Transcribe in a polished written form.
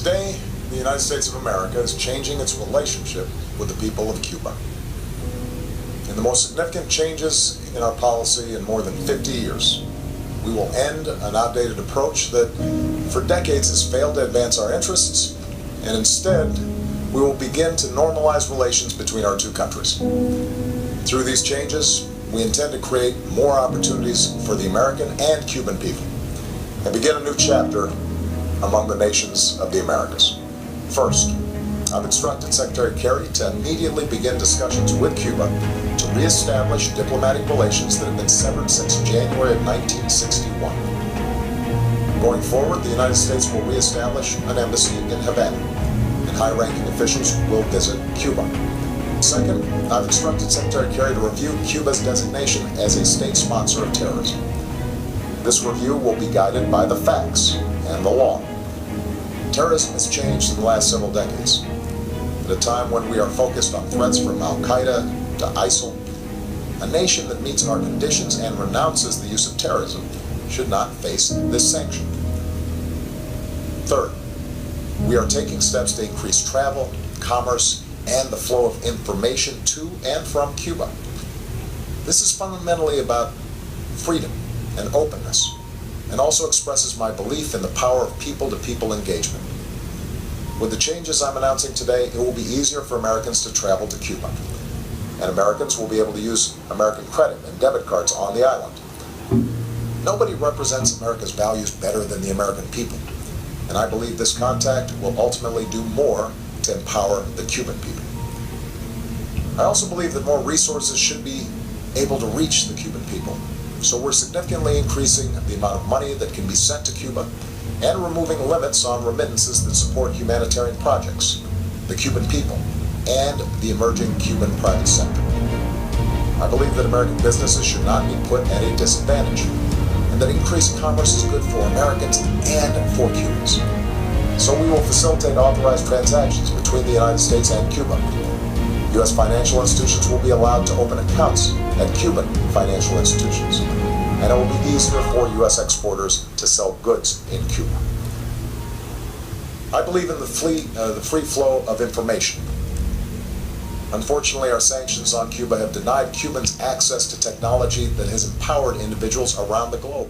Today, the United States of America is changing its relationship with the people of Cuba. In the most significant changes in our policy in more than 50 years, we will end an outdated approach that for decades has failed to advance our interests, and instead we will begin to normalize relations between our two countries. Through these changes, we intend to create more opportunities for the American and Cuban people and begin a new chapter among the nations of the Americas. First, I've instructed Secretary Kerry to immediately begin discussions with Cuba to reestablish diplomatic relations that have been severed since January of 1961. Going forward, the United States will reestablish an embassy in Havana, and high-ranking officials will visit Cuba. Second, I've instructed Secretary Kerry to review Cuba's designation as a state sponsor of terrorism. This review will be guided by the facts and the law. Terrorism has changed in the last several decades. At a time when we are focused on threats from Al-Qaeda to ISIL, a nation that meets our conditions and renounces the use of terrorism should not face this sanction. Third, we are taking steps to increase travel, commerce, and the flow of information to and from Cuba. This is fundamentally about freedom and openness, and also expresses my belief in the power of people-to-people engagement. With the changes I'm announcing today, it will be easier for Americans to travel to Cuba, and Americans will be able to use American credit and debit cards on the island. Nobody represents America's values better than the American people, and I believe this contact will ultimately do more to empower the Cuban people. I also believe that more resources should be able to reach the Cuban people, so we're significantly increasing the amount of money that can be sent to Cuba and removing limits on remittances that support humanitarian projects, the Cuban people, and the emerging Cuban private sector. I believe that American businesses should not be put at a disadvantage, and that increased commerce is good for Americans and for Cubans. So we will facilitate authorized transactions between the United States and Cuba. U.S. financial institutions will be allowed to open accounts at Cuban financial institutions, and it will be easier for U.S. exporters to sell goods in Cuba. I believe in the free flow of information. Unfortunately, our sanctions on Cuba have denied Cubans access to technology that has empowered individuals around the globe.